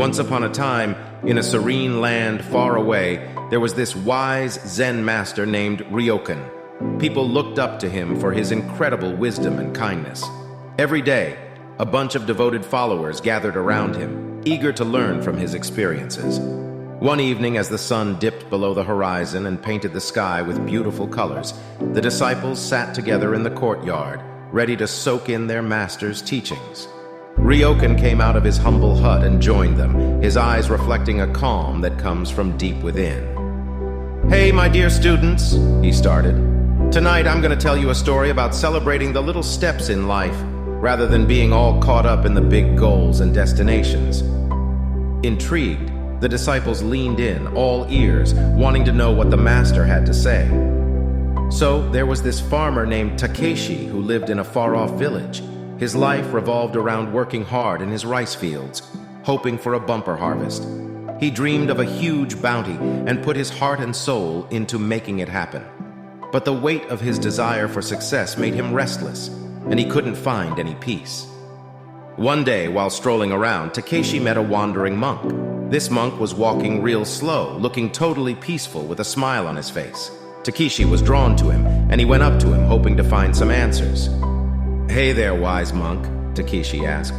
Once upon a time, in a serene land far away, there was this wise Zen master named Ryokan. People looked up to him for his incredible wisdom and kindness. Every day, a bunch of devoted followers gathered around him, eager to learn from his experiences. One evening, as the sun dipped below the horizon and painted the sky with beautiful colors, the disciples sat together in the courtyard, ready to soak in their master's teachings. Ryokan came out of his humble hut and joined them, his eyes reflecting a calm that comes from deep within. "Hey, my dear students," he started. "Tonight I'm going to tell you a story about celebrating the little steps in life, rather than being all caught up in the big goals and destinations." Intrigued, the disciples leaned in, all ears, wanting to know what the master had to say. So there was this farmer named Takeshi who lived in a far-off village. His life revolved around working hard in his rice fields, hoping for a bumper harvest. He dreamed of a huge bounty and put his heart and soul into making it happen. But the weight of his desire for success made him restless, and he couldn't find any peace. One day, while strolling around, Takeshi met a wandering monk. This monk was walking real slow, looking totally peaceful with a smile on his face. Takeshi was drawn to him, and he went up to him, hoping to find some answers. "Hey there, wise monk," Takeshi asked.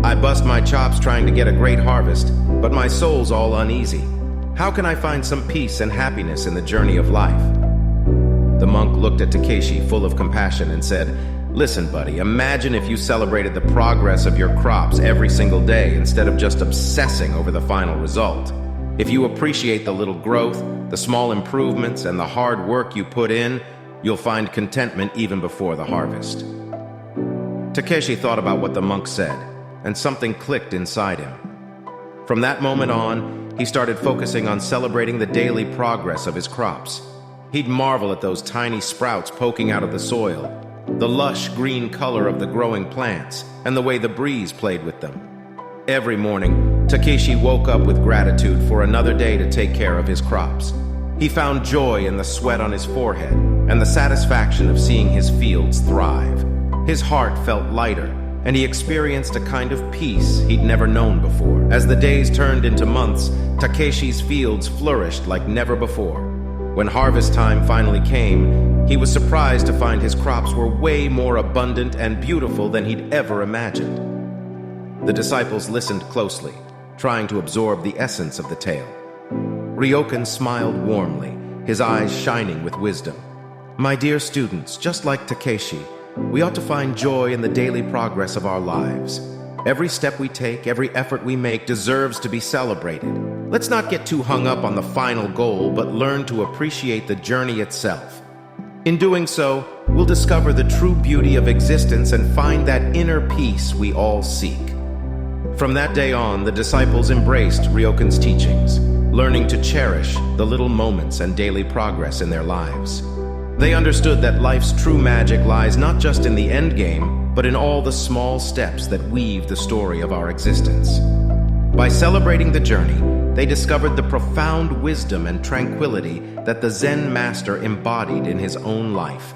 "I bust my chops trying to get a great harvest, but my soul's all uneasy. How can I find some peace and happiness in the journey of life?" The monk looked at Takeshi full of compassion and said, "Listen, buddy, imagine if you celebrated the progress of your crops every single day instead of just obsessing over the final result. If you appreciate the little growth, the small improvements, and the hard work you put in, you'll find contentment even before the harvest." Takeshi thought about what the monk said, and something clicked inside him. From that moment on, he started focusing on celebrating the daily progress of his crops. He'd marvel at those tiny sprouts poking out of the soil, the lush green color of the growing plants, and the way the breeze played with them. Every morning, Takeshi woke up with gratitude for another day to take care of his crops. He found joy in the sweat on his forehead and the satisfaction of seeing his fields thrive. His heart felt lighter, and he experienced a kind of peace he'd never known before. As the days turned into months, Takeshi's fields flourished like never before. When harvest time finally came, he was surprised to find his crops were way more abundant and beautiful than he'd ever imagined. The disciples listened closely, trying to absorb the essence of the tale. Ryokan smiled warmly, his eyes shining with wisdom. "My dear students, just like Takeshi, we ought to find joy in the daily progress of our lives. Every step we take, every effort we make deserves to be celebrated. Let's not get too hung up on the final goal, but learn to appreciate the journey itself. In doing so, we'll discover the true beauty of existence and find that inner peace we all seek." From that day on, the disciples embraced Ryokan's teachings, learning to cherish the little moments and daily progress in their lives. They understood that life's true magic lies not just in the end game, but in all the small steps that weave the story of our existence. By celebrating the journey, they discovered the profound wisdom and tranquility that the Zen master embodied in his own life.